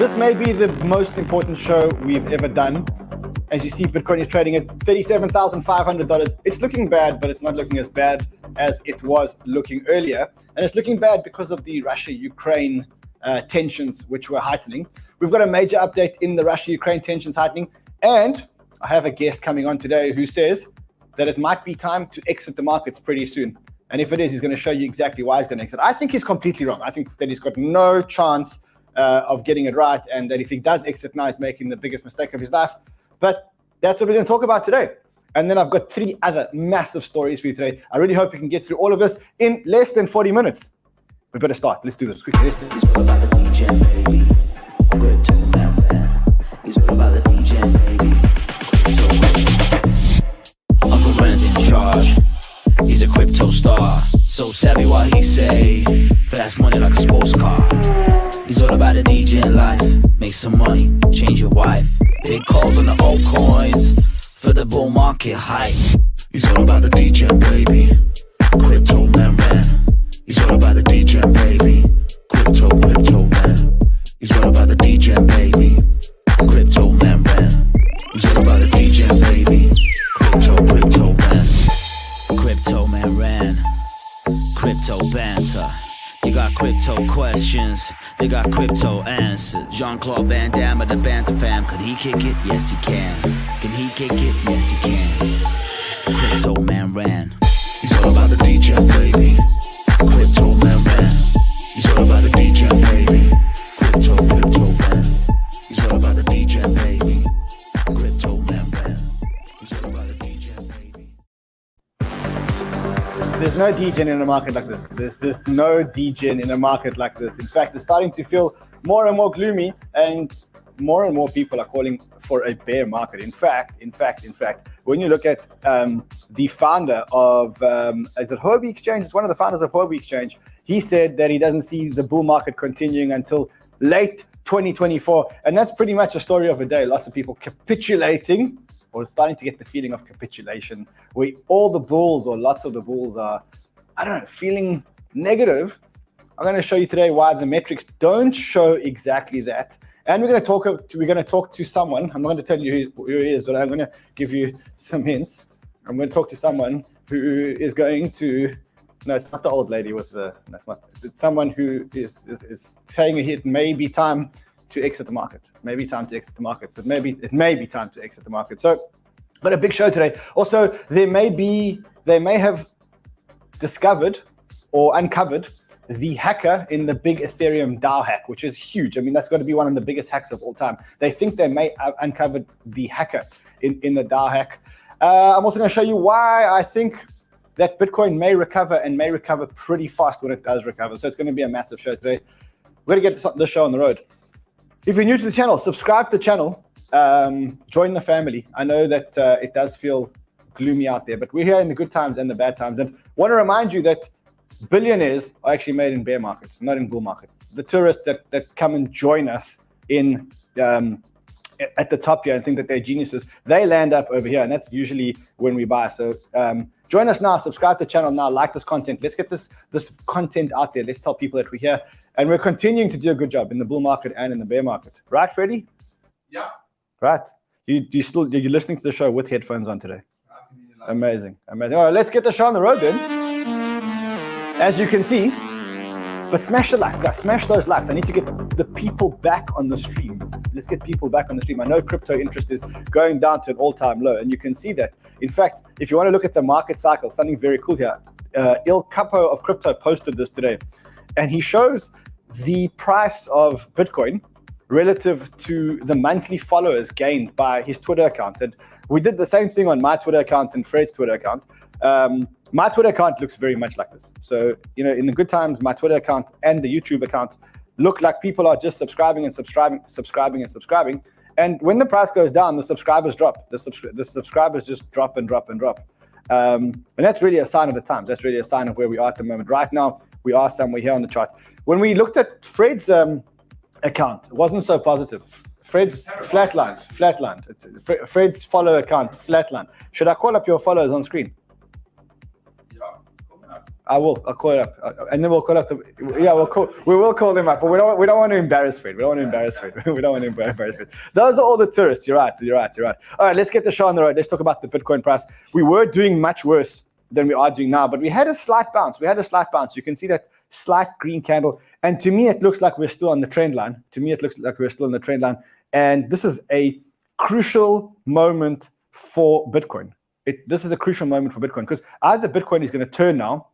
This may be the most important show we've ever done. As you see, Bitcoin is trading at $37,500. It's looking bad, but it's not looking as bad as it was looking earlier. And it's looking bad because of the Russia-Ukraine tensions, which were heightening. We've got a major update in the Russia-Ukraine tensions heightening. And I have a guest coming on today who says that it might be time to exit the markets pretty soon. And if it is, he's going to show you exactly why he's going to exit. I think he's completely wrong. I think that he's got no chance of getting it right. And that if he does exit now, he's making the biggest mistake of his life. But that's what we're going to talk about today. And then I've got 3 other massive stories for you today. I really hope you can get through all of this in less than 40 minutes. We better start. Let's do this quickly. It's all about the DJ, baby. It's all about the DJ, baby. Uncle Ren's in charge. He's a crypto star. So savvy what he say. Fast money like a sports car. He's all about the DJ life. Make some money, change your wife. Big calls on the old coins for the bull market hype. He's all about the DJ, baby. Cryptomanran. He's all about the DJ, baby. Crypto man. He's all about the DJ, baby. Cryptomanran. He's all about the DJ, baby. Crypto man. Cryptomanran. Crypto Banter. You got crypto questions, they got crypto answers. Jean-Claude Van Damme of the Banter fam. Could he kick it? Yes he can. Can he kick it? Yes he can. Cryptomanran. He's all about the DJ, baby. Cryptomanran. He's all about the DJ, baby. Cryptoman. He's all about the DJ, baby. Cryptomanran. He's all about the DJ, baby. There's no degen in a market like this. There's no degen in a market like this. In fact, it's starting to feel more and more gloomy, and more people are calling for a bear market. In fact, when you look at the founder of, is it Huobi Exchange? It's one of the founders of Huobi Exchange. He said that he doesn't see the bull market continuing until late 2024. And that's pretty much a story of a day. Lots of people capitulating, or starting to get the feeling of capitulation, where all the bulls or lots of the bulls are, I don't know, feeling negative. I'm going to show you today why the metrics don't show exactly that. And we're going to talk to someone. I'm not going to tell you who he is, but I'm going to give you some hints. I'm going to talk to someone who is going to, no, it's not the old lady with the, no, it's not. It's someone who is saying it may be time to exit the market. Maybe time to exit the market. So it may be time to exit the market. So, but a big show today. Also, they may have discovered or uncovered the hacker in the big Ethereum DAO hack, which is huge. I mean, that's got to be one of the biggest hacks of all time. They think they may have uncovered the hacker in the DAO hack. I'm also going to show you why I think that Bitcoin may recover, and may recover pretty fast when it does recover. So it's going to be a massive show today. We're going to get this show on the road. If you're new to the channel, subscribe to the channel, join the family. I know that it does feel gloomy out there, but we're here in the good times and the bad times. And want to remind you that billionaires are actually made in bear markets, not in bull markets. The tourists that come and join us in at the top here and think that they're geniuses, they land up over here, and that's usually when we buy. So join us now, subscribe to the channel now, like this content. Let's get this content out there. Let's tell people that we're here. And we're continuing to do a good job in the bull market and in the bear market. Right, Freddie? Yeah. Right. You're listening to the show with headphones on today. Amazing. All right, let's get the show on the road then. As you can see, but smash the likes, guys. Smash those likes. I need to get the people back on the stream. Let's get people back on the stream. I know crypto interest is going down to an all-time low, and you can see that. In fact, if you want to look at the market cycle, something very cool here. Il Capo of Crypto posted this today, and he shows the price of Bitcoin relative to the monthly followers gained by his Twitter account. And we did the same thing on my Twitter account and Fred's Twitter account. My Twitter account looks very much like this. So, in the good times, my Twitter account and the YouTube account look like people are just subscribing. And when the price goes down, the subscribers drop. The subscribers just drop and drop and drop. And that's really a sign of the times. That's really a sign of where we are at the moment. Right now, we are somewhere here on the chart. When we looked at Fred's account, it wasn't so positive. Fred's flatlined. Fred's follow account flatlined. Should I call up your followers on screen? Yeah. I will. I'll call it up, and then we'll call up we will call them up, but we don't want to embarrass Fred. We don't want to embarrass Fred. We don't want to embarrass Fred. Those are all the tourists. You're right. All right, let's get the show on the road. Let's talk about the Bitcoin price. We were doing much worse than we are doing now, but we had a slight bounce. You can see that slight green candle, and to me, it looks like we're still on the trend line. And this is a crucial moment for Bitcoin. This is a crucial moment for Bitcoin because either Bitcoin is going to turn now,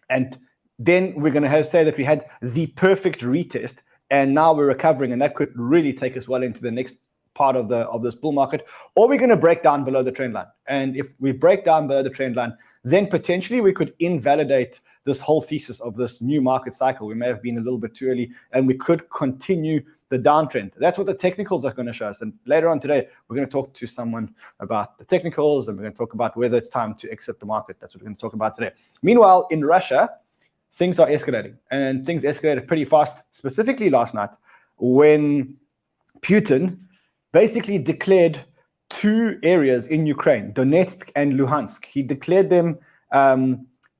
and then we're going to say that we had the perfect retest, and now we're recovering, and that could really take us well into the next part of this bull market, or we're going to break down below the trend line. And if we break down below the trend line, then potentially we could invalidate this whole thesis of this new market cycle. We may have been a little bit too early, and we could continue the downtrend. That's what the technicals are going to show us. And later on today, we're going to talk to someone about the technicals, and we're going to talk about whether it's time to exit the market. That's what we're going to talk about today. Meanwhile, in Russia, things are escalating, and things escalated pretty fast, specifically last night when Putin basically declared two areas in Ukraine, Donetsk and Luhansk. He declared them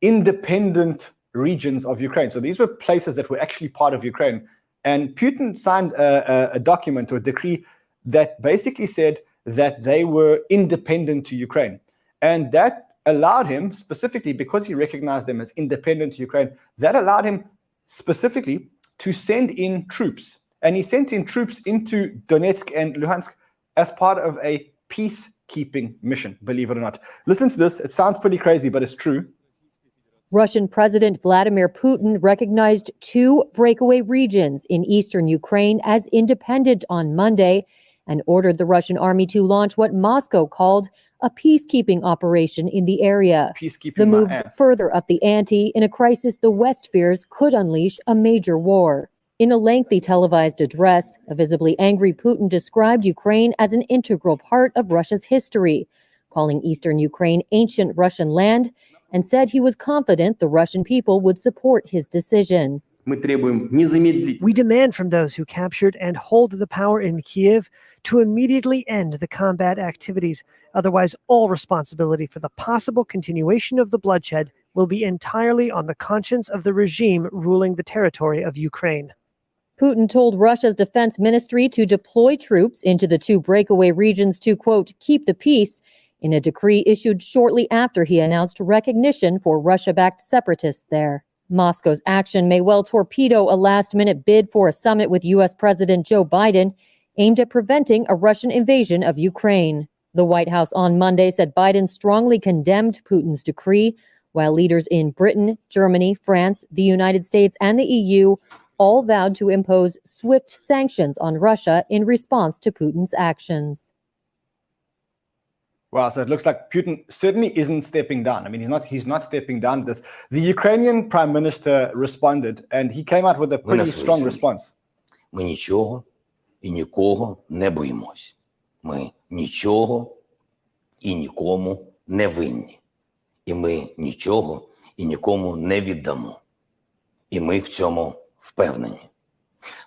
independent regions of Ukraine. So these were places that were actually part of Ukraine. And Putin signed a document or a decree that basically said that they were independent to Ukraine. And that allowed him, specifically because he recognized them as independent to Ukraine, that allowed him specifically to send in troops. And he sent in troops into Donetsk and Luhansk as part of a peacekeeping mission, believe it or not. Listen to this. It sounds pretty crazy, but it's true. Russian President Vladimir Putin recognized two breakaway regions in eastern Ukraine as independent on Monday and ordered the Russian army to launch what Moscow called a peacekeeping operation in the area. The moves further up the ante in a crisis the West fears could unleash a major war. In a lengthy televised address, a visibly angry Putin described Ukraine as an integral part of Russia's history, calling eastern Ukraine ancient Russian land, and said he was confident the Russian people would support his decision. We demand from those who captured and hold the power in Kiev to immediately end the combat activities. Otherwise, all responsibility for the possible continuation of the bloodshed will be entirely on the conscience of the regime ruling the territory of Ukraine. Putin told Russia's defense ministry to deploy troops into the two breakaway regions to, quote, keep the peace, in a decree issued shortly after he announced recognition for Russia-backed separatists there. Moscow's action may well torpedo a last-minute bid for a summit with U.S. President Joe Biden aimed at preventing a Russian invasion of Ukraine. The White House on Monday said Biden strongly condemned Putin's decree, while leaders in Britain, Germany, France, the United States, and the EU all vowed to impose swift sanctions on Russia in response to Putin's actions. Wow, so it looks like Putin certainly isn't stepping down. I mean, he's not stepping down this. The Ukrainian prime minister responded, and he came out with a pretty strong response. Ми нічого і нікого не боїмось. Ми нічого і нікому не винні. І ми нічого і нікому не віддамо. І ми в цьому впевнені.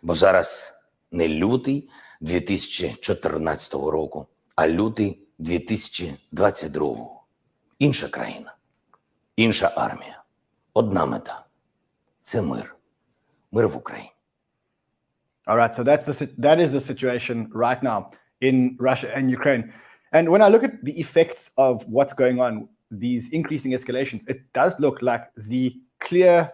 Бо зараз не лютий 2014 року, а лютий 2022. Інша країна, інша армія, одна мета – це мир. Мир в Україні. All right, so that is the situation right now in Russia and Ukraine. And when I look at the effects of what's going on, these increasing escalations, it does look like the clear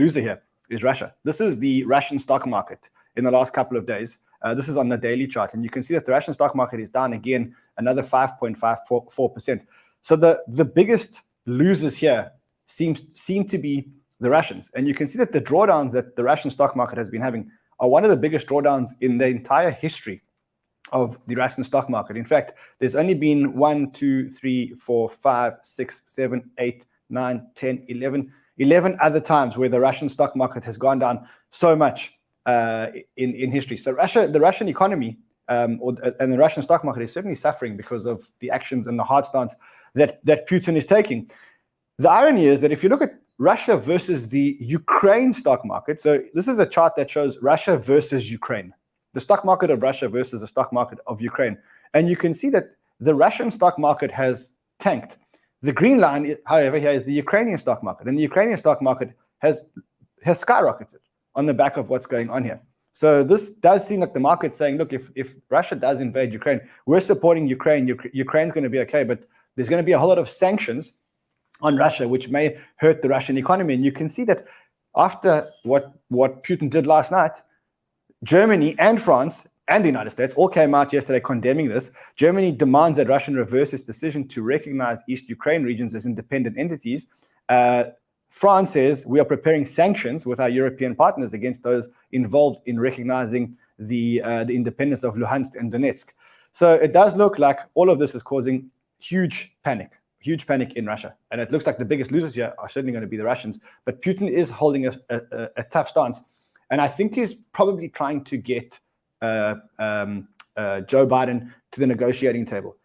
loser here is Russia. This is the Russian stock market in the last couple of days. This is on the daily chart, and you can see that the Russian stock market is down again, another 5.54%. So the biggest losers here seem to be the Russians. And you can see that the drawdowns that the Russian stock market has been having are one of the biggest drawdowns in the entire history of the Russian stock market. In fact, there's only been 1, 2, 3, 4, 5, 6, 7, 8, 9, 10, 11 other times where the Russian stock market has gone down so much in history. So the Russian economy and the Russian stock market is certainly suffering because of the actions and the hard stance that Putin is taking. The irony is that if you look at Russia versus the Ukraine stock market, so this is a chart that shows Russia versus Ukraine, the stock market of Russia versus the stock market of Ukraine. And you can see that the Russian stock market has tanked. The green line, however, here is the Ukrainian stock market. And the Ukrainian stock market has skyrocketed on the back of what's going on here. So this does seem like the market's saying, look, if Russia does invade Ukraine, we're supporting Ukraine. Ukraine's going to be okay, but there's going to be a whole lot of sanctions on Russia, which may hurt the Russian economy. And you can see that after what Putin did last night, Germany and France and the United States all came out yesterday condemning this. Germany demands that Russia reverse its decision to recognize East Ukraine regions as independent entities. France says we are preparing sanctions with our European partners against those involved in recognizing the independence of Luhansk and Donetsk. So it does look like all of this is causing huge panic in Russia. And it looks like the biggest losers here are certainly going to be the Russians. But Putin is holding a tough stance. And I think he's probably trying to get Joe Biden to the negotiating table.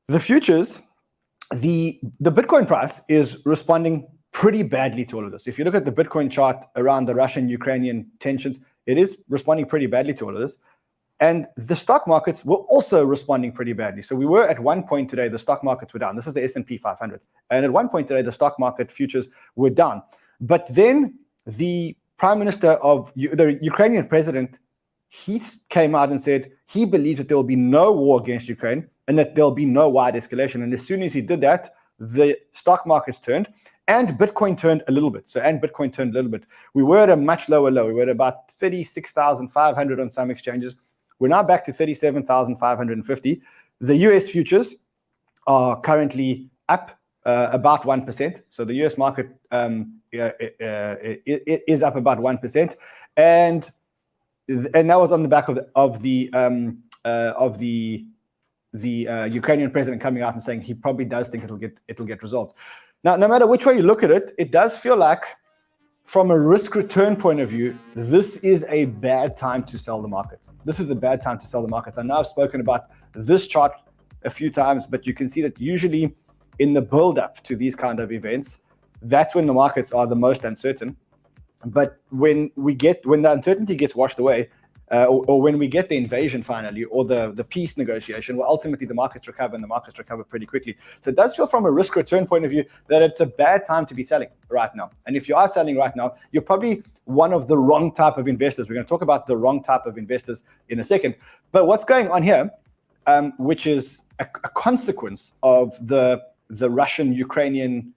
The futures, the Bitcoin price is responding pretty badly to all of this. If you look at the Bitcoin chart around the Russian-Ukrainian tensions, it is responding pretty badly to all of this. And the stock markets were also responding pretty badly. So we were at one point today, the stock markets were down. This is the S&P 500. And at one point today, the stock market futures were down. But then the Prime Minister of the Ukrainian president, he came out and said he believes that there will be no war against Ukraine and that there'll be no wide escalation. And as soon as he did that, the stock markets turned and Bitcoin turned a little bit. We were at a much lower low. We were at about 36,500 on some exchanges. We're now back to 37,550. The US futures are currently up about 1%. So the US market is up about 1%. And that was on the back of the Ukrainian president coming out and saying he probably does think it'll get resolved. Now, no matter which way you look at it, it does feel like, from a risk return point of view, this is a bad time to sell the markets. I know I've spoken about this chart a few times, but you can see that usually in the build up to these kind of events, that's when the markets are the most uncertain. But when the uncertainty gets washed away, or when we get the invasion finally, or the peace negotiation, well, ultimately the markets recover, and the markets recover pretty quickly. So it does feel, from a risk return point of view, that it's a bad time to be selling right now. And if you are selling right now, you're probably one of the wrong type of investors. We're going to talk about the wrong type of investors in a second. But what's going on here, which is a consequence of the Russian-Ukrainian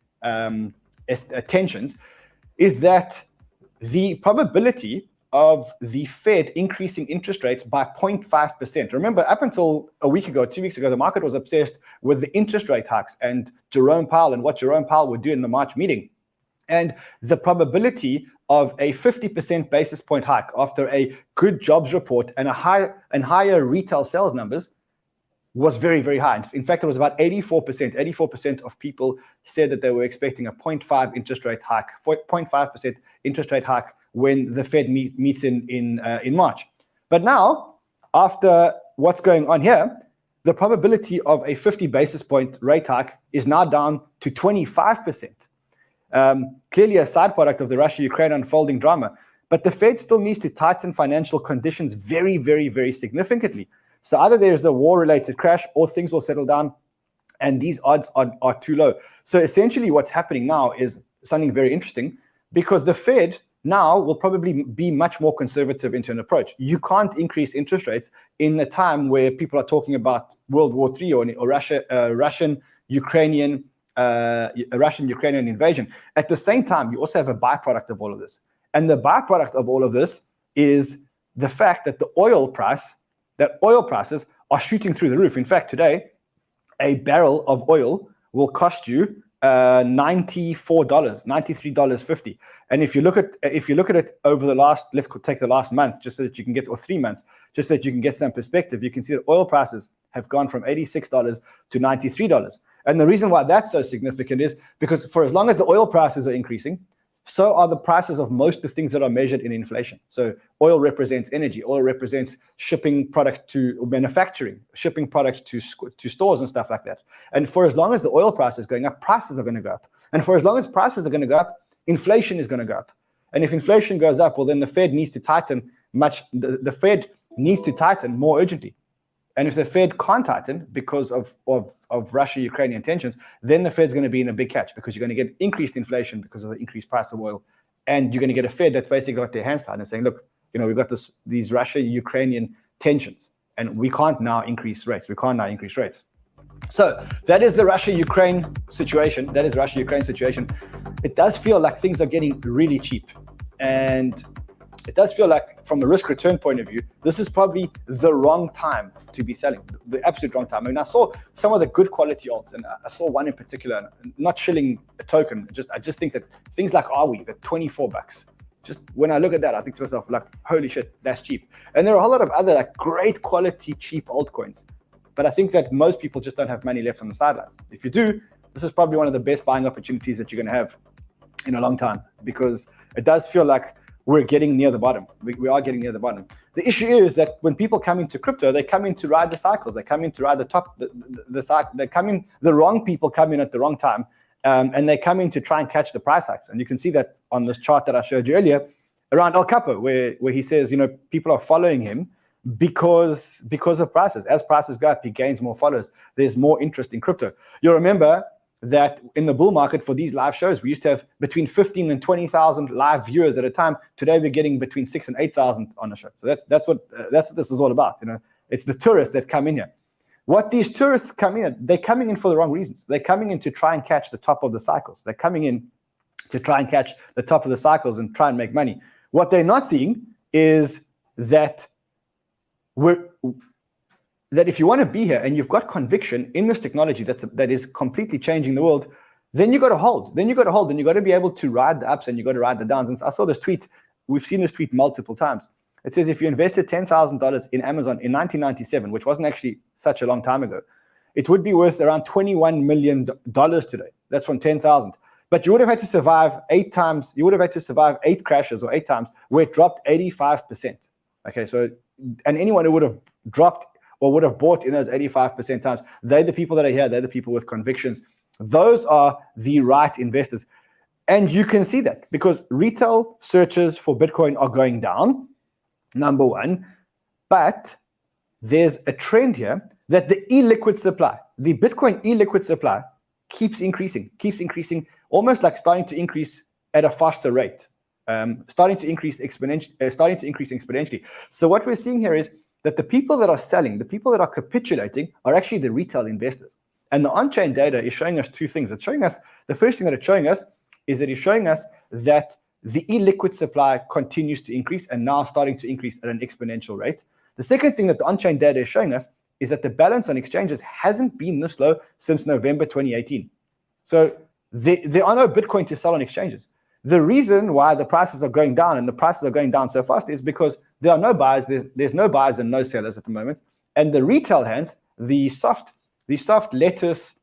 tensions, is that the probability of the Fed increasing interest rates by 0.5%. Remember, up until a week ago, 2 weeks ago, the market was obsessed with the interest rate hikes and Jerome Powell and what Jerome Powell would do in the March meeting. And the probability of a 50% basis point hike after a good jobs report and higher retail sales numbers was very, very high. In fact, it was about 84%. 84% of people said that they were expecting a 0.5% interest rate hike when the Fed meets in March. But now, after what's going on here, the probability of a 50 basis point rate hike is now down to 25%. Clearly a side product of the Russia-Ukraine unfolding drama. But the Fed still needs to tighten financial conditions very, very, very significantly. So either there's a war-related crash or things will settle down, and these odds are too low. So essentially what's happening now is something very interesting, because the Fed now will probably be much more conservative into an approach. You can't increase interest rates in a time where people are talking about World War III or Russian-Ukrainian invasion. At the same time, you also have a byproduct of all of this. And the byproduct of all of this is the fact that oil prices are shooting through the roof. In fact, today, a barrel of oil will cost you $94, $93.50. And if you look at it over the last, let's take the last month, just so that you can get, or 3 months, just so that you can get some perspective, you can see that oil prices have gone from $86 to $93. And the reason why that's so significant is because for as long as the oil prices are increasing, so are the prices of most of the things that are measured in inflation. So oil represents energy, oil represents shipping products to manufacturing, shipping products to stores and stuff like that. And for as long as the oil price is going up, prices are going to go up. And for as long as prices are going to go up, inflation is going to go up. And if inflation goes up, well, then the Fed needs to tighten the Fed needs to tighten more urgently. And if the Fed can't tighten because of Russia-Ukrainian tensions, then the Fed's going to be in a big catch because you're going to get increased inflation because of the increased price of oil. And you're going to get a Fed that's basically got their hands tied and saying, look, we've got these Russia-Ukrainian tensions, and we can't now increase rates. So that is the Russia-Ukraine situation. It does feel like things are getting really cheap. And it does feel like, from a risk-return point of view, this is probably the wrong time to be selling, the absolute wrong time. I mean, I saw some of the good quality alts, and I saw one in particular, not shilling a token. I just think that things like Arweave at $24. Just when I look at that, I think to myself, like, holy shit, that's cheap. And there are a whole lot of other like great quality, cheap altcoins. But I think that most people just don't have money left on the sidelines. If you do, this is probably one of the best buying opportunities that you're going to have in a long time, because it does feel like we're getting near the bottom. We are getting near the bottom. The issue is that when people come into crypto, they come in to ride the cycles. They come in to ride the top, the cycle. They come in, the wrong people come in at the wrong time, and they come in to try and catch the price hikes. And you can see that on this chart that I showed you earlier around El Capo, where he says, people are following him because of prices. As prices go up, he gains more followers. There's more interest in crypto. You'll remember that in the bull market for these live shows, we used to have between 15 and 20,000 live viewers at a time. Today, we're getting between 6,000 and 8,000 on a show. So that's what this is all about. It's the tourists that come in here. What these tourists come in, they're coming in for the wrong reasons. They're coming in to try and catch the top of the cycles. They're coming in to try and catch the top of the cycles and try and make money. What they're not seeing is that that if you want to be here and you've got conviction in this technology that is completely changing the world, then you got to hold. And you got to be able to ride the ups and you got to ride the downs. And I saw this tweet. We've seen this tweet multiple times. It says if you invested $10,000 in Amazon in 1997, which wasn't actually such a long time ago, it would be worth around $21 million today. That's from 10,000. But you would have had to survive 8 times. You would have had to survive 8 crashes or 8 times where it dropped 85%. Okay, so, and anyone who would have dropped or would have bought in those 85% times, they're the people that are here. They're the people with convictions. Those are the right investors. And you can see that because retail searches for Bitcoin are going down, number one. But there's a trend here that the illiquid supply, the Bitcoin illiquid supply, keeps increasing, almost like starting to increase at a faster rate, starting to increase exponentially. So what we're seeing here is that the people that are selling, the people that are capitulating, are actually the retail investors. And the on-chain data is showing us 2 things. It's showing us, the first thing that it's showing us is that it's showing us that the illiquid supply continues to increase and now starting to increase at an exponential rate. The second thing that the on-chain data is showing us is that the balance on exchanges hasn't been this low since November 2018. So there are no Bitcoin to sell on exchanges. The reason why the prices are going down and the prices are going down so fast is because there are no buyers, there's no buyers and no sellers at the moment. And the retail hands, the soft lettuce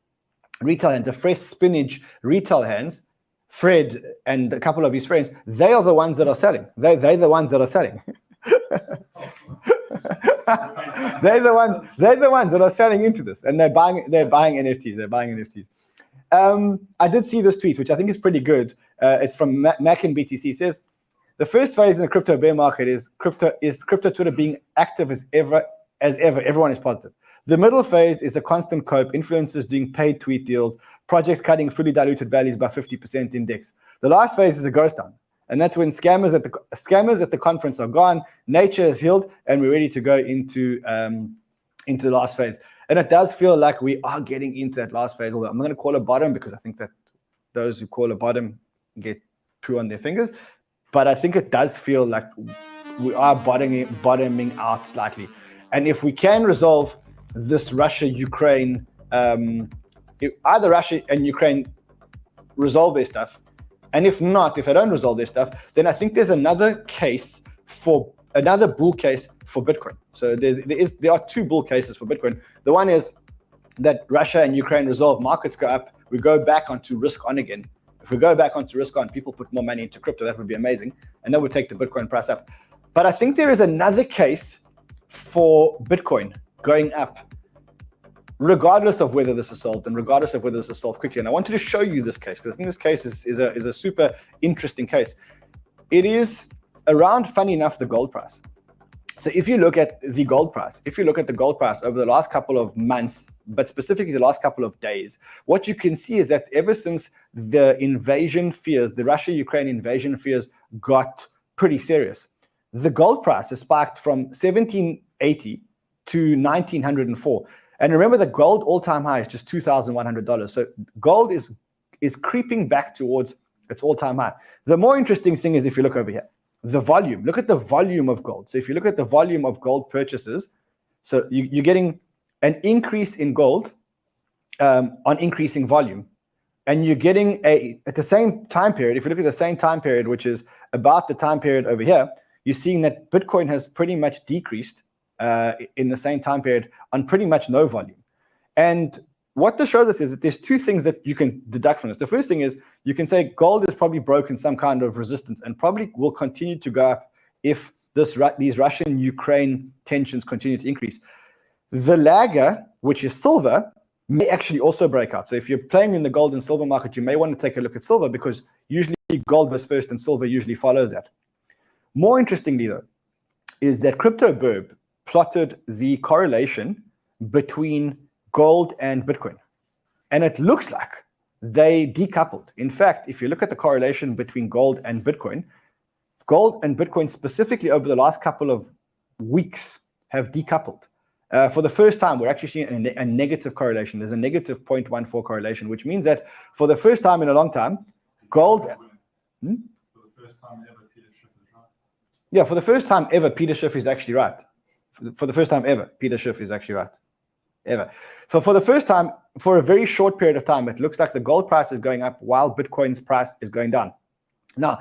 retail hands, the fresh spinach retail hands, Fred and a couple of his friends, they are the ones that are selling. They're the ones that are selling. They're the ones that are selling into this, and they're buying NFTs. I did see this tweet, which I think is pretty good. It's from Mac and BTC. It says the first phase in the crypto bear market is crypto Twitter being active as ever. Everyone is positive. The middle phase is a constant cope, influencers doing paid tweet deals, projects cutting fully diluted values by 50% index. The last phase is a ghost town. And that's when scammers at the conference are gone, nature is healed, and we're ready to go into the last phase. And it does feel like we are getting into that last phase, although I'm not going to call it bottom because I think that those who call it bottom get poo on their fingers. But I think it does feel like we are bottoming out slightly. And if we can resolve this Russia-Ukraine, either Russia and Ukraine resolve their stuff, and if not, if they don't resolve their stuff, then I think there's another bull case for Bitcoin. So there are 2 bull cases for Bitcoin. The one is that Russia and Ukraine resolve, markets go up, we go back onto risk on again. If we go back onto risk on, people put more money into crypto, that would be amazing. And that would take the Bitcoin price up. But I think there is another case for Bitcoin going up, regardless of whether this is solved and regardless of whether this is solved quickly. And I wanted to show you this case because I think this case is a super interesting case. It is around, funny enough, the gold price. So if you look at the gold price, over the last couple of months, but specifically the last couple of days, what you can see is that ever since the invasion fears, the Russia-Ukraine invasion fears got pretty serious, the gold price has spiked from 1780 to 1904. And remember, the gold all-time high is just $2,100. So gold is creeping back towards its all-time high. The more interesting thing is if you look over here, the volume. Look at the volume of gold. So if you look at the volume of gold purchases, so you're getting an increase in gold on increasing volume. And you're getting at the same time period, if you look at the same time period, which is about the time period over here, you're seeing that Bitcoin has pretty much decreased in the same time period on pretty much no volume. And what this shows us is that there's two things that you can deduct from this. The first thing is you can say gold has probably broken some kind of resistance and probably will continue to go up if these Russian-Ukraine tensions continue to increase. The lagger, which is silver, may actually also break out. So if you're playing in the gold and silver market, you may want to take a look at silver because usually gold goes first and silver usually follows that. More interestingly, though, is that Crypto Birb plotted the correlation between gold and Bitcoin. And it looks like they decoupled. In fact, if you look at the correlation between gold and Bitcoin specifically over the last couple of weeks have decoupled. For the first time, we're actually seeing a negative correlation. There's a negative 0.14 correlation, which means that for the first time in a long time, gold... For the first time ever, Peter Schiff is right. Yeah, for the first time ever, Peter Schiff is actually right. For the first time ever, Peter Schiff is actually right. Ever. So for the first time, for a very short period of time, it looks like the gold price is going up while Bitcoin's price is going down. Now,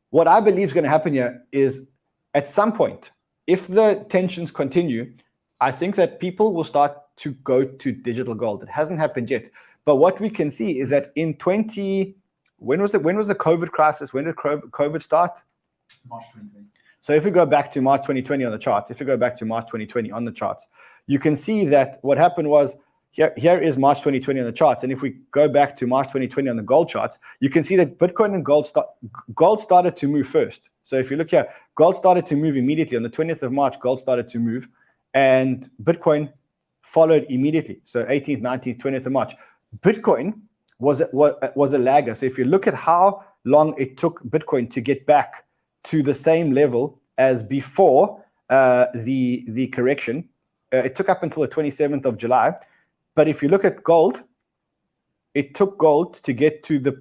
what I believe is going to happen here is at some point, if the tensions continue, I think that people will start to go to digital gold. It hasn't happened yet. But what we can see is that in when was the COVID crisis? When did COVID start? March 2020. So if we go back to March 2020 on the charts, you can see that what happened was, here is March 2020 on the charts. And if we go back to March 2020 on the gold charts, you can see that Bitcoin and gold started to move first. So if you look here, gold started to move immediately. On the 20th of March, gold started to move and Bitcoin followed immediately. So 18th, 19th, 20th of March. Bitcoin was a lagger. So if you look at how long it took Bitcoin to get back to the same level as before the correction, it took up until the 27th of July. But if you look at gold, it took gold to get to the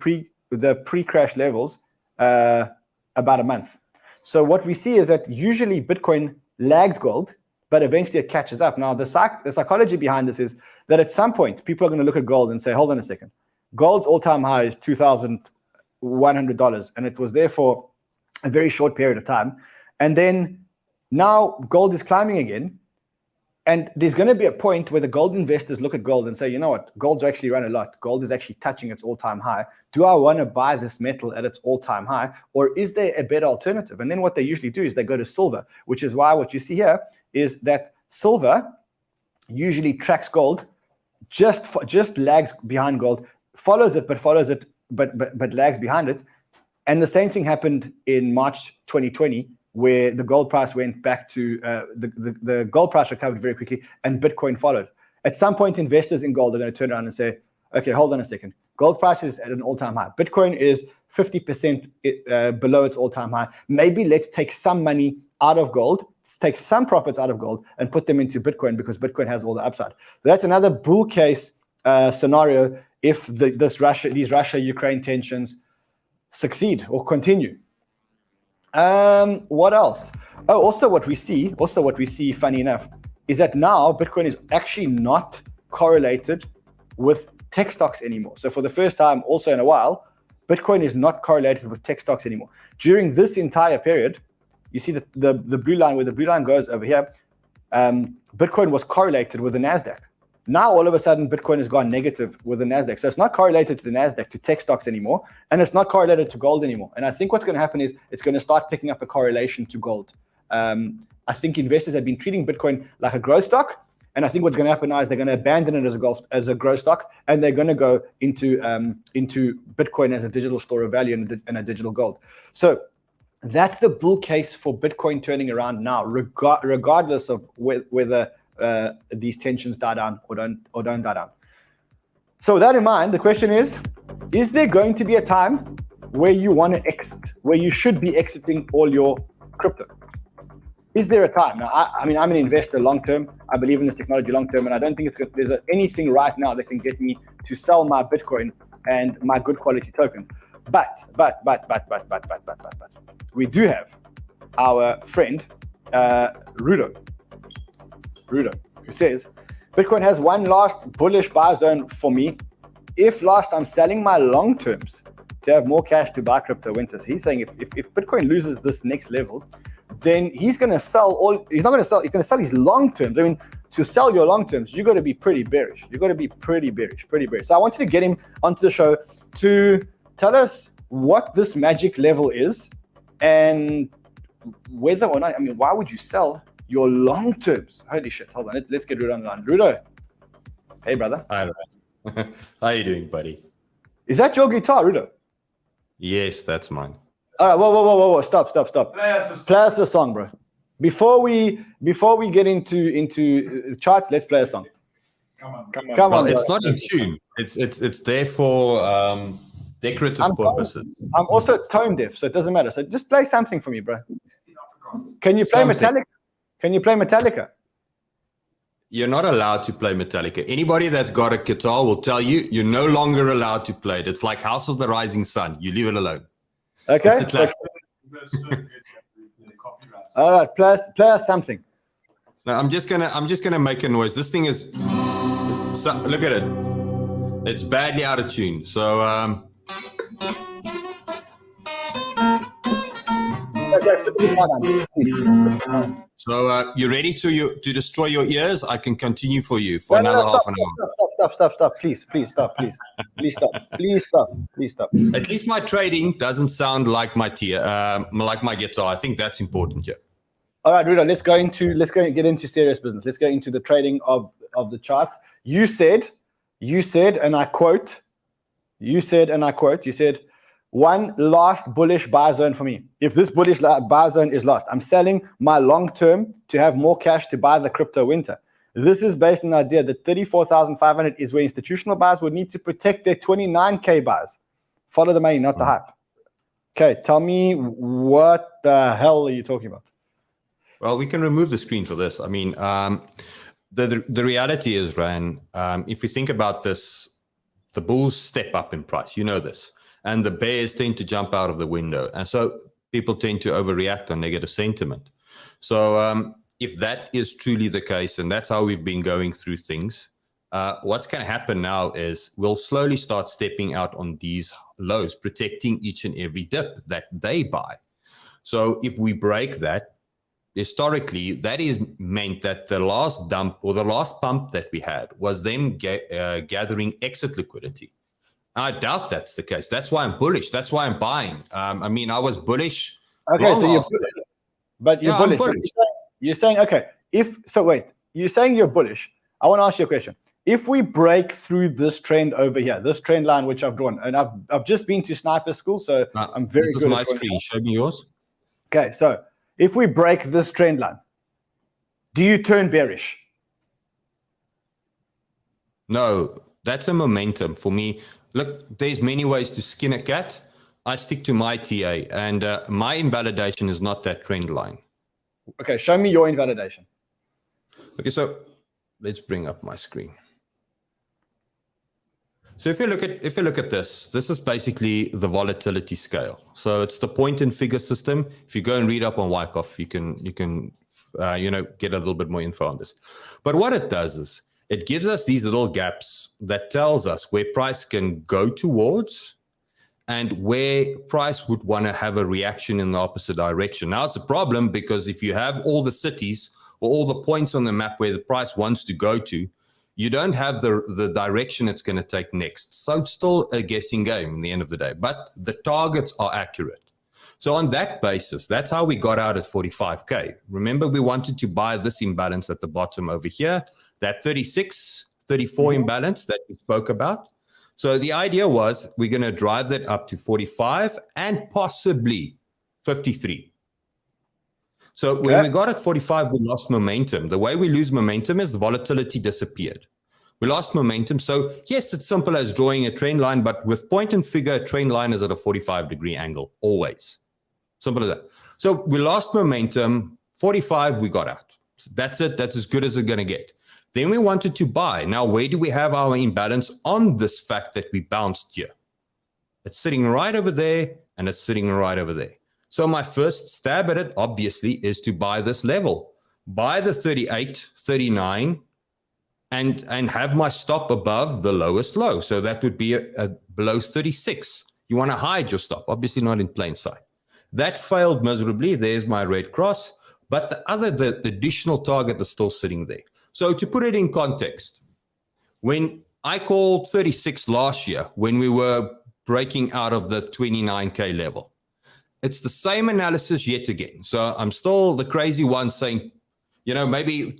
pre-crash levels about a month. So what we see is that usually Bitcoin lags gold, but eventually it catches up. Now, the psychology behind this is that at some point, people are going to look at gold and say, hold on a second. Gold's all-time high is $2,100, and it was there for a very short period of time. And then now gold is climbing again. And there's going to be a point where the gold investors look at gold and say, you know what, gold's actually run a lot. Gold is actually touching its all-time high. Do I want to buy this metal at its all-time high? Or is there a better alternative? And then what they usually do is they go to silver, which is why what you see here is that silver usually tracks gold, just lags behind gold, follows it, but lags behind it. And the same thing happened in March 2020, where the gold price went back to the gold price recovered very quickly and Bitcoin followed. At some point, investors in gold are going to turn around and say, okay, hold on a second. Gold price is at an all-time high. Bitcoin is 50% below its all-time high. Maybe let's take some money out of gold, take some profits out of gold and put them into Bitcoin because Bitcoin has all the upside. So that's another bull case scenario if these Russia-Ukraine tensions succeed or continue. What else? Oh, also what we see, funny enough, is that now Bitcoin is actually not correlated with tech stocks anymore. So for the first time also in a while, Bitcoin is not correlated with tech stocks anymore. During this entire period, you see the blue line, where the blue line goes over here, Bitcoin was correlated with the NASDAQ. Now, all of a sudden, Bitcoin has gone negative with the NASDAQ. So it's not correlated to the NASDAQ, to tech stocks anymore, and it's not correlated to gold anymore. And I think what's going to happen is it's going to start picking up a correlation to gold. I think investors have been treating Bitcoin like a growth stock, and I think what's going to happen now is they're going to abandon it as a growth stock, and they're going to go into Bitcoin as a digital store of value and a digital gold. So That's the bull case for Bitcoin turning around now, regardless of whether these tensions die down or don't die down. So with that in mind, the question is there going to be a time where you want to exit, where you should be exiting all your crypto? Is there a time? Now, I mean, I'm an investor long term. I believe in this technology long term, and I don't think there's anything right now that can get me to sell my Bitcoin and my good quality tokens. But we do have our friend Rudo, who says Bitcoin has one last bullish buy zone for me. If last, I'm selling my long terms to have more cash to buy crypto winter. So he's saying if Bitcoin loses this next level, then he's going to sell all. He's not going to sell. He's going to sell his long terms. I mean, to sell your long terms, you got to be pretty bearish. You got to be pretty bearish. So I want you to get him onto the show to tell us what this magic level is and whether or not. I mean, why would you sell your long terms? Holy shit! Hold on. Let's get Rudo on the line. Rudo, hey brother. Hi. How you doing, buddy? Is that your guitar, Rudo? Yes, that's mine. All right, whoa! Stop! Play us a song, bro. Before we get into charts, let's play a song. Come on. Well, on. it's Bro. not in tune. It's there for decorative purposes. I'm also tone deaf, so it doesn't matter. So just play something for me, bro. Can you play Something. Metallica? Can you play Metallica? You're not allowed to play Metallica. Anybody that's got a guitar will tell you you're no longer allowed to play it. It's like House of the Rising Sun. You leave it alone. Okay. It's a classic. All right, play us something. No, I'm just gonna make a noise. This thing is. So, look at it. It's badly out of tune. So So you ready to destroy your ears? I can continue for you for another half an hour. Stop. Please stop. At least my trading doesn't sound like my guitar. I think that's important here. All right, Rudo, let's go and get into serious business. Let's go into the trading of the charts. You said, and I quote, one last bullish buy zone for me. If this bullish buy zone is lost, I'm selling my long term to have more cash to buy the crypto winter. This is based on the idea that 34,500 is where institutional buyers would need to protect their 29K buys. Follow the money, not the hype. Okay, tell me what the hell are you talking about? Well, we can remove the screen for this. I mean, the reality is, Ran, if we think about this, the bulls step up in price. You know this. And the bears tend to jump out of the window. And so people tend to overreact on negative sentiment. So if that is truly the case, and that's how we've been going through things, what's going to happen now is we'll slowly start stepping out on these lows, protecting each and every dip that they buy. So if we break that, historically, that is meant that the last dump or the last pump that we had was them gathering exit liquidity. I doubt that's the case. That's why I'm bullish. That's why I'm buying. I mean, I was bullish. Okay, so you're bullish. But you're bullish. Bullish. You're saying, okay, you're saying you're bullish. I want to ask you a question. If we break through this trend over here, this trend line which I've drawn, and I've just been to sniper school, so I'm very good. This is my screen. Show me yours. Okay, so if we break this trend line, do you turn bearish? No, that's a momentum for me. Look, there's many ways to skin a cat. I stick to my TA, and my invalidation is not that trend line. Okay, show me your invalidation. Okay, so let's bring up my screen. So if you look at this is basically the volatility scale. So it's the point and figure system. If you go and read up on Wyckoff, you can get a little bit more info on this. But what it does is it gives us these little gaps that tells us where price can go towards and where price would want to have a reaction in the opposite direction. Now, it's a problem because if you have all the cities or all the points on the map where the price wants to go to, you don't have the direction it's going to take next. So it's still a guessing game in the end of the day, but the targets are accurate. So on that basis, that's how we got out at 45K. Remember, we wanted to buy this imbalance at the bottom over here, that 36, 34 imbalance that we spoke about. So the idea was we're going to drive that up to 45 and possibly 53. So when we got at 45, we lost momentum. The way we lose momentum is the volatility disappeared. We lost momentum. So yes, it's simple as drawing a trend line, but with point and figure, a trend line is at a 45-degree angle, always. Simple as that. So we lost momentum. 45, we got out. So that's it. That's as good as it's going to get. Then we wanted to buy. Now, where do we have our imbalance on this fact that we bounced here? It's sitting right over there, and it's sitting right over there. So my first stab at it, obviously, is to buy this level. Buy the 38, 39, and have my stop above the lowest low. So that would be a below 36. You want to hide your stop, obviously not in plain sight. That failed miserably. There's my red cross. But the additional target is still sitting there. So to put it in context, when I called 36 last year, when we were breaking out of the 29K level, it's the same analysis yet again. So I'm still the crazy one saying, you know, maybe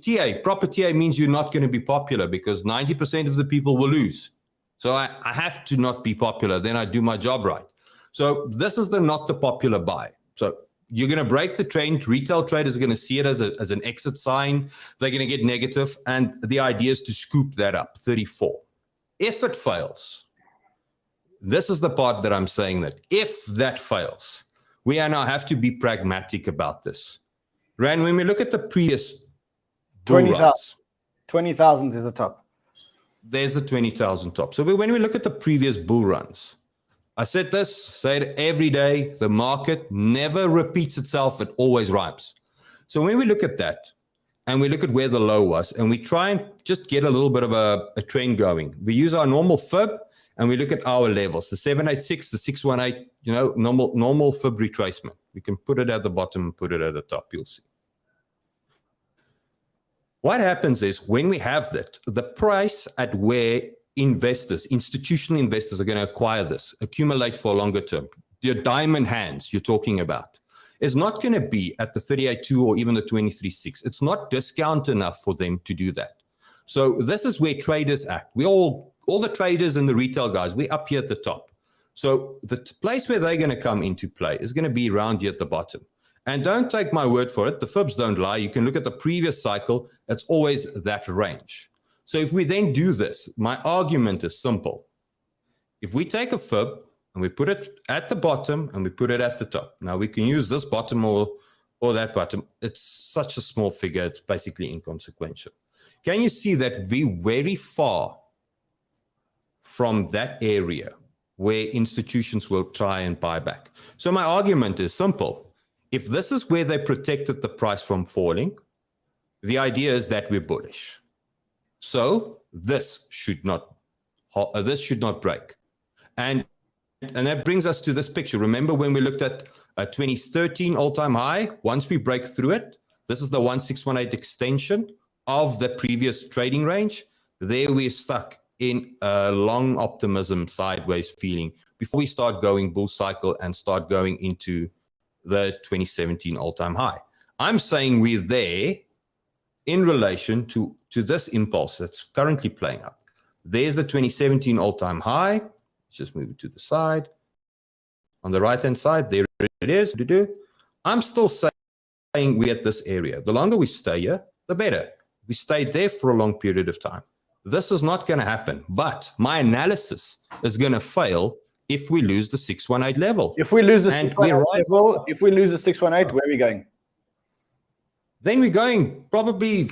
proper TA means you're not going to be popular because 90% of the people will lose. So I have to not be popular. Then I do my job right. So this is not the popular buy. So you're going to break the trend. Retail traders are going to see it as an exit sign. They're going to get negative. And the idea is to scoop that up, 34. If it fails, this is the part that I'm saying that if that fails, we now have to be pragmatic about this. Ran, when we look at the previous 20,000 is the top. There's the 20,000 top. So when we look at the previous bull runs, I said this, say it every day, the market never repeats itself, it always rhymes. So when we look at that, and we look at where the low was, and we try and just get a little bit of a trend going, we use our normal fib, and we look at our levels, the 786, the 618, you know, normal fib retracement. We can put it at the bottom and put it at the top, you'll see. What happens is when we have that, the price at where investors, institutional investors are going to acquire this, accumulate for a longer term, your diamond hands you're talking about, is not going to be at the 38.2 or even the 23.6. It's not discount enough for them to do that. So this is where traders act. We all the traders and the retail guys, we're up here at the top. So the place where they're going to come into play is going to be around here at the bottom. And don't take my word for it. The fibs don't lie. You can look at the previous cycle. It's always that range. So if we then do this, my argument is simple. If we take a fib and we put it at the bottom and we put it at the top. Now we can use this bottom or that bottom. It's such a small figure. It's basically inconsequential. Can you see that we're very far from that area where institutions will try and buy back? So my argument is simple. If this is where they protected the price from falling, the idea is that we're bullish. So this should not break. And that brings us to this picture. Remember when we looked at a 2013 all-time high? Once we break through it, this is the 1618 extension of the previous trading range. There we're stuck in a long optimism sideways feeling before we start going bull cycle and start going into the 2017 all-time high. I'm saying we're there in relation to this impulse that's currently playing out. There's the 2017 all-time high. Let's just move it to the side. On the right-hand side, there it is. I'm still saying we're at this area. The longer we stay here, the better. We stayed there for a long period of time. This is not going to happen, but my analysis is going to fail if we lose the 618 level. If we lose the 618 level, if we lose the 618, where are we going? Then we're going probably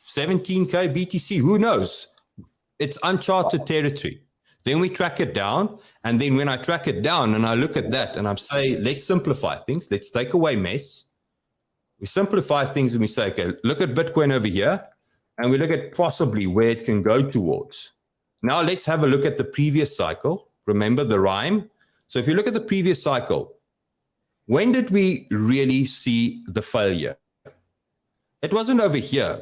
17K BTC. Who knows? It's uncharted territory. Then we track it down. And then when I track it down and I look at that and I say, let's simplify things. Let's take away mess. We simplify things and we say, okay, look at Bitcoin over here. And we look at possibly where it can go towards. Now let's have a look at the previous cycle. Remember the rhyme? So if you look at the previous cycle, when did we really see the failure? It wasn't over here.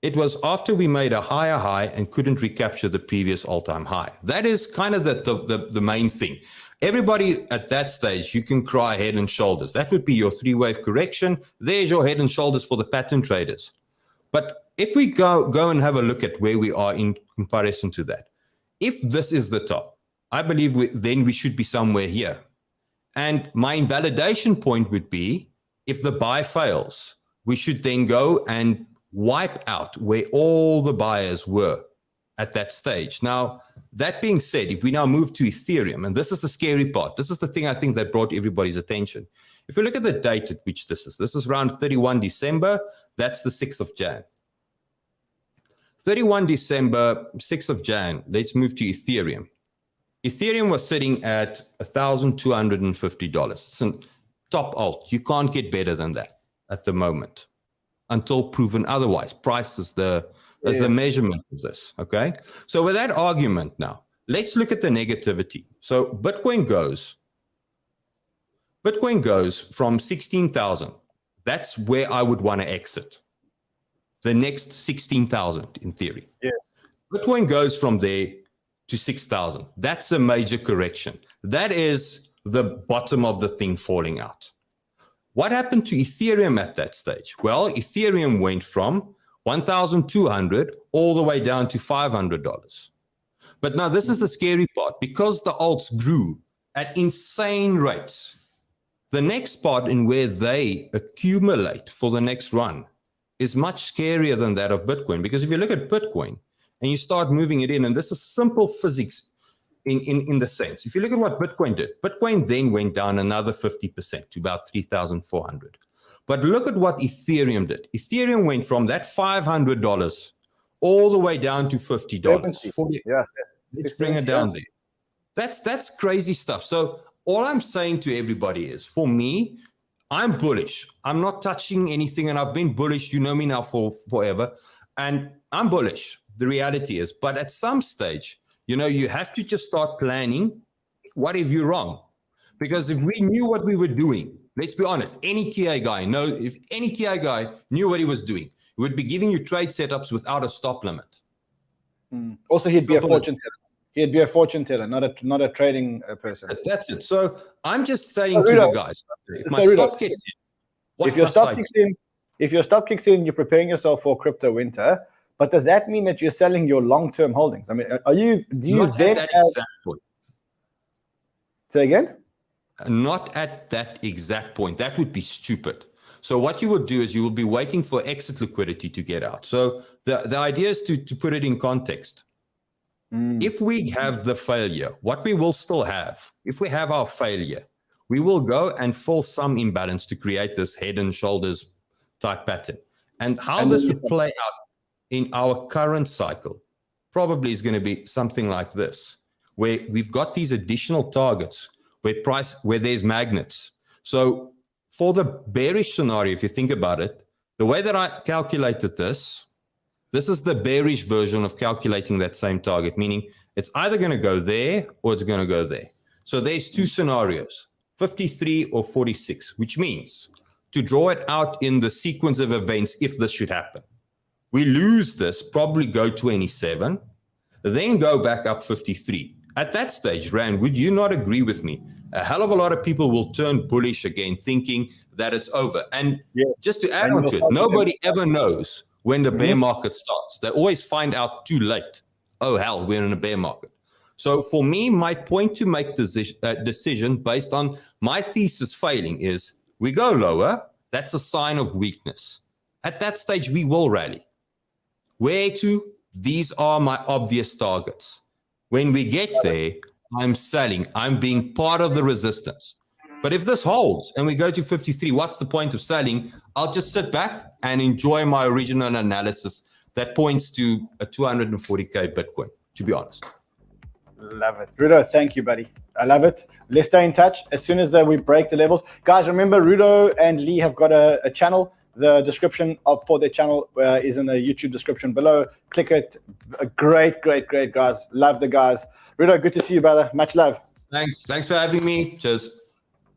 It was after we made a higher high and couldn't recapture the previous all-time high. That is kind of the main thing. Everybody at that stage, you can cry head and shoulders. That would be your three-wave correction. There's your head and shoulders for the pattern traders. But if we go and have a look at where we are in comparison to that, if this is the top, I believe then we should be somewhere here. And my invalidation point would be, if the buy fails, we should then go and wipe out where all the buyers were at that stage. Now, that being said, if we now move to Ethereum, and this is the scary part, this is the thing I think that brought everybody's attention. If you look at the date at which this is around 31 December, that's the 6th of Jan. 31 December, 6th of Jan, let's move to Ethereum. Ethereum was sitting at $1,250. It's a top alt. You can't get better than that at the moment until proven otherwise. Price is the measurement of this, okay? So with that argument now, let's look at the negativity. So Bitcoin goes from 16,000. That's where I would want to exit. The next 16,000 in theory. Yes. Bitcoin goes from there to 6,000. That's a major correction. That is the bottom of the thing falling out. What happened to Ethereum at that stage? Well, Ethereum went from 1,200 all the way down to $500. But now this is the scary part. Because the alts grew at insane rates, the next part in where they accumulate for the next run is much scarier than that of Bitcoin. Because if you look at Bitcoin and you start moving it in, and this is simple physics in the sense, if you look at what Bitcoin did, Bitcoin then went down another 50% to about 3,400. But look at what Ethereum did. Ethereum went from that $500 all the way down to $50. 40, yeah. Let's bring it down there. That's crazy stuff. So all I'm saying to everybody is, for me, I'm bullish. I'm not touching anything, and I've been bullish. You know me now for forever, and I'm bullish. The reality is, but at some stage, you have to just start planning. What if you're wrong? Because if we knew what we were doing, let's be honest, any TI guy if any TI guy knew what he was doing, he would be giving you trade setups without a stop limit. Also, he'd be a fortune teller. He'd be a fortune teller, not a trading person. That's it. So I'm just saying to the guys, if my stop kicks in, if your stop kicks in, you're preparing yourself for crypto winter. But does that mean that you're selling your long-term holdings? I mean, do you not at that exact point? Say again? Not at that exact point. That would be stupid. So what you would do is you will be waiting for exit liquidity to get out. So the idea is to put it in context. If we have the failure, what we will still have, if we have our failure, we will go and fill some imbalance to create this head and shoulders type pattern. And how this would play out in our current cycle probably is going to be something like this, where we've got these additional targets where there's magnets. So for the bearish scenario, if you think about it, the way that I calculated this is the bearish version of calculating that same target, meaning it's either going to go there or it's going to go there. So there's two scenarios, 53 or 46, which means to draw it out in the sequence of events, if this should happen, we lose this, probably go 27, then go back up 53. At that stage, Rand, would you not agree with me? A hell of a lot of people will turn bullish again, thinking that it's over. And just to add on to it, nobody ever knows when the bear market starts. They always find out too late. Oh, hell, we're in a bear market. So for me, my point to make decision based on my thesis failing is we go lower. That's a sign of weakness. At that stage, we will rally. Where to? These are my obvious targets. When we get there, I'm selling. I'm being part of the resistance. But if this holds and we go to 53, what's the point of selling? I'll just sit back and enjoy my original analysis that points to a 240K Bitcoin, to be honest. Love it. Rudo, thank you, buddy. I love it. Let's stay in touch. As soon as we break the levels. Guys, remember, Rudo and Lee have got a channel. The description for their channel is in the YouTube description below. Click it. Great guys. Love the guys. Rudo, good to see you, brother. Much love. Thanks for having me. Cheers.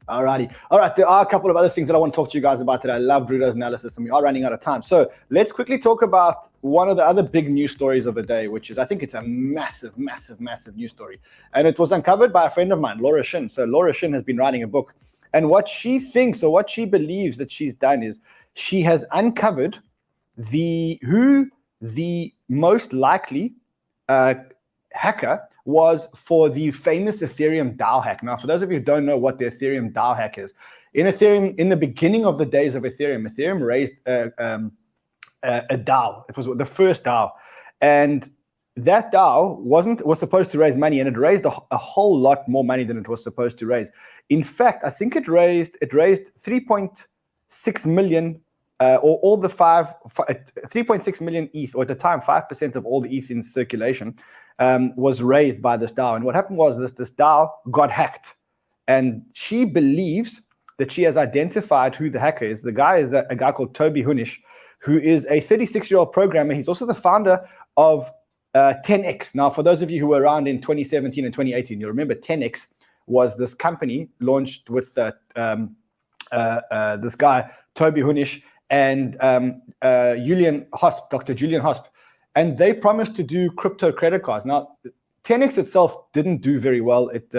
Alrighty. All right, there are a couple of other things that I want to talk to you guys about today. I love Rudo's analysis, and we are running out of time. So let's quickly talk about one of the other big news stories of the day, which is, I think it's a massive news story. And it was uncovered by a friend of mine, Laura Shin. So Laura Shin has been writing a book. And what she thinks, or what she believes that she's done, is she has uncovered who the most likely hacker was for the famous Ethereum DAO hack. Now, for those of you who don't know what the Ethereum DAO hack is, in Ethereum, in the beginning of the days of Ethereum raised a DAO. It was the first DAO, and that DAO was supposed to raise money, and it raised a whole lot more money than it was supposed to raise. In fact, I think it raised 3.6 million, or all the 3.6 million ETH, or at the time 5% of all the ETH in circulation, was raised by this DAO. And what happened was this DAO got hacked, and she believes that she has identified who the hacker is. The guy is a guy called Toby Hunish, who is a 36-year-old programmer. He's also the founder of 10x. Now, for those of you who were around in 2017 and 2018, you'll remember 10x was this company launched with this guy, Toby Hunish, and Dr. Julian Hosp, and they promised to do crypto credit cards. Now, 10x itself didn't do very well. It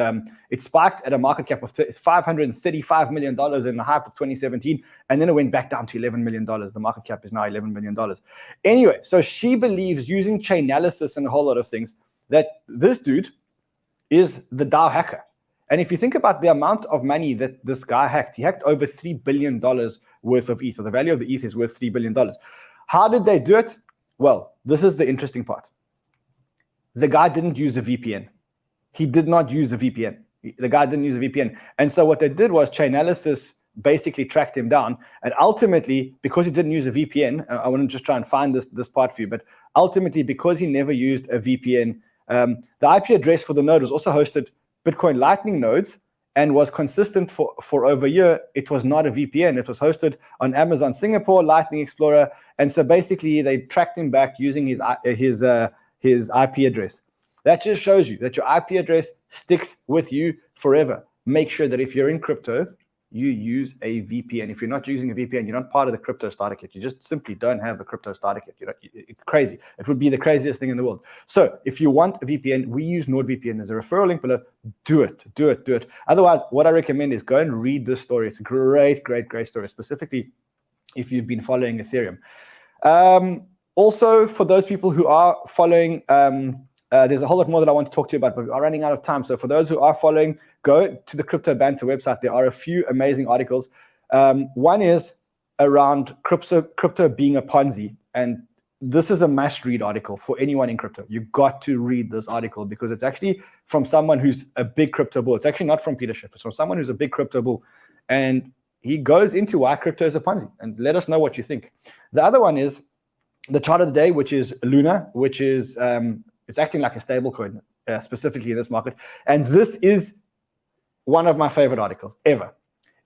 spiked at a market cap of $535 million in the hype of 2017, and then it went back down to $11 million. The market cap is now $11 million. Anyway, so she believes, using Chainalysis and a whole lot of things, that this dude is the DAO hacker. And if you think about the amount of money that this guy hacked, he hacked over $3 billion worth of ETH. So the value of the ETH is worth $3 billion. How did they do it? Well, this is the interesting part. The guy didn't use a VPN. He did not use a VPN. The guy didn't use a VPN. And so what they did was Chainalysis basically tracked him down. And ultimately, because he didn't use a VPN, I want to just try and find this part for you, but ultimately, because he never used a VPN, the IP address for the node was also hosted Bitcoin Lightning nodes and was consistent for over a year. It was not a VPN. It was hosted on Amazon Singapore, Lightning Explorer. And so basically, they tracked him back using his IP address. That just shows you that your IP address sticks with you forever. Make sure that if you're in crypto, you use a VPN. If you're not using a VPN, you're not part of the crypto starter kit. You just simply don't have a crypto starter kit. It's crazy. It would be the craziest thing in the world. So if you want a VPN, we use NordVPN. There's a referral link below. Do it. Otherwise, what I recommend is go and read this story. It's a great story, specifically if you've been following Ethereum. Also, for those people who are following, there's a whole lot more that I want to talk to you about, but we are running out of time. So for those who are following, go to the Crypto Banter website. There are a few amazing articles. One is around crypto being a Ponzi. And this is a must-read article for anyone in crypto. You've got to read this article because it's actually from someone who's a big crypto bull. It's actually not from Peter Schiff. It's from someone who's a big crypto bull. And he goes into why crypto is a Ponzi. And let us know what you think. The other one is the chart of the day, which is Luna, which is it's acting like a stable coin, specifically in this market. And this is one of my favorite articles ever.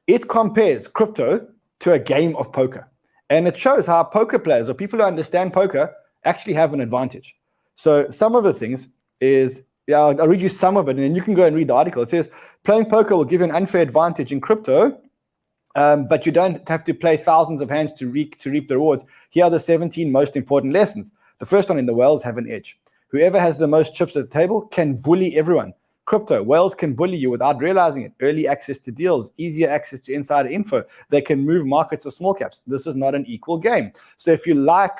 It compares crypto to a game of poker. And it shows how poker players or people who understand poker actually have an advantage. So some of the things is, I'll read you some of it, and then you can go and read the article. It says, playing poker will give you an unfair advantage in crypto, but you don't have to play thousands of hands to reap the rewards. Here are the 17 most important lessons. The first one, in the whales have an edge. Whoever has the most chips at the table can bully everyone. Crypto, whales can bully you without realizing it. Early access to deals, easier access to insider info. They can move markets of small caps. This is not an equal game. So if you like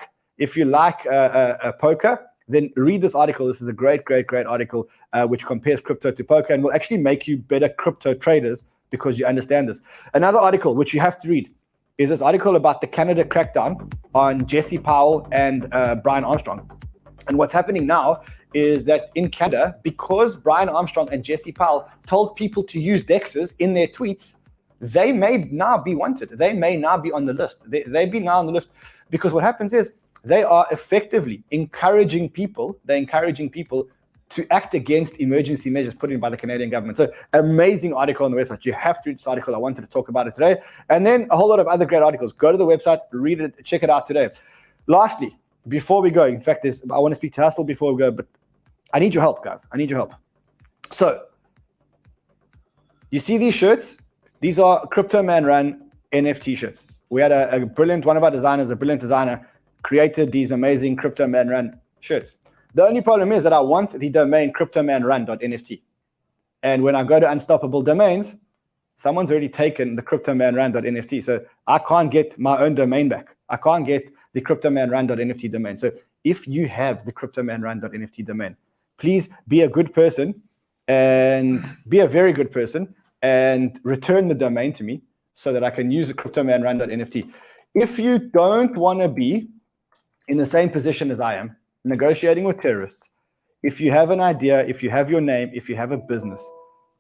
poker, then read this article. This is a great article which compares crypto to poker and will actually make you better crypto traders because you understand this. Another article which you have to read is this article about the Canada crackdown on Jesse Powell and Brian Armstrong. And what's happening now is that in Canada, because Brian Armstrong and Jesse Powell told people to use DEXs in their tweets, they may now be wanted. They may now be on the list. They've been now on the list because what happens is they are effectively encouraging people. They're encouraging people to act against emergency measures put in by the Canadian government. So amazing article on the website. You have to read this article. I wanted to talk about it today. And then a whole lot of other great articles. Go to the website, read it, check it out today. Lastly, before we go, in fact, I want to speak to Hassel before we go, but I need your help, guys. I need your help. So you see these shirts? These are Cryptomanran NFT shirts. We had a brilliant, one of our designers, a brilliant designer, created these amazing Cryptomanran shirts. The only problem is that I want the domain Cryptomanran Dot NFT. And when I go to Unstoppable Domains, someone's already taken the Cryptomanran Dot NFT. So I can't get my own domain back. I can't get the Cryptomanran Dot NFT domain. So if you have the Cryptomanran Dot NFT domain, Please be a good person and be a very good person and return the domain to me so that I can use the Cryptomanran Dot NFT. If you don't want to be in the same position as I am, negotiating with terrorists, if you have an idea, if you have your name, if you have a business,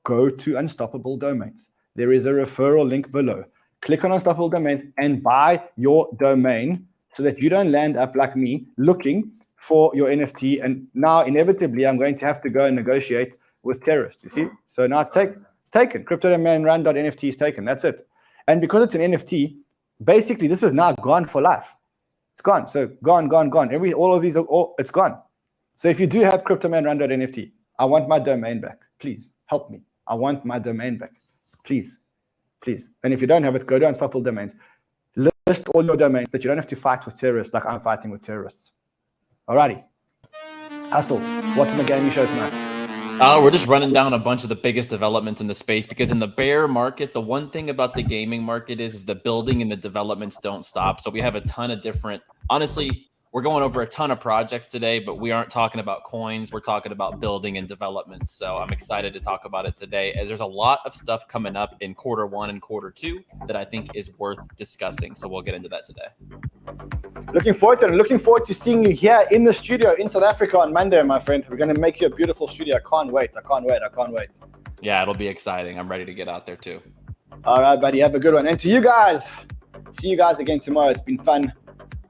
go to Unstoppable Domains. There is a referral link below. Click on Unstoppable Domains and buy your domain so that you don't land up like me looking for your NFT. And now inevitably I'm going to have to go and negotiate with terrorists, you see? So now it's taken. Cryptomanran Dot NFT is taken, that's it. And because it's an NFT, basically this is now gone for life. It's gone, so gone. All of these, it's gone. So if you do have Cryptomanran Dot NFT, I want my domain back. Please, help me. I want my domain back. Please. And if you don't have it, go to Unstoppable Domains. List all your domains that you don't have to fight with terrorists like I'm fighting with terrorists. Alrighty. Hustle, what's in the gaming show tonight? We're just running down a bunch of the biggest developments in the space, because in the bear market, the one thing about the gaming market is the building and the developments don't stop. So we have a ton of different, honestly, we're going over a ton of projects today, but we aren't talking about coins. We're talking about building and development. So I'm excited to talk about it today, as there's a lot of stuff coming up in Q1 and Q2 that I think is worth discussing. So we'll get into that today. Looking forward to it. Looking forward to seeing you here in the studio in South Africa on Monday, my friend. We're going to make you a beautiful studio. I can't wait. Yeah, it'll be exciting. I'm ready to get out there too. All right, buddy. Have a good one. And to you guys, see you guys again tomorrow. It's been fun.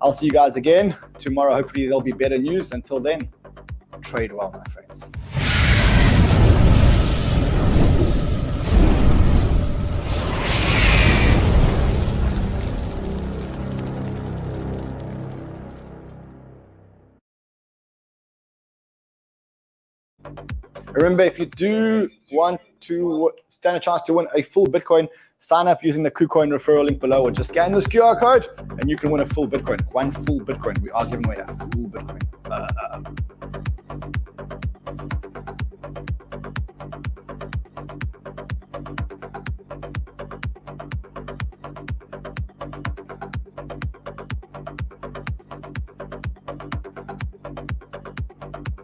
I'll see you guys again tomorrow. Hopefully there'll be better news. Until then, trade well, my friends. Remember, if you do want to stand a chance to win a full Bitcoin, sign up using the KuCoin referral link below, or just scan this QR code and you can win a full Bitcoin. One full Bitcoin. We are giving away a full Bitcoin.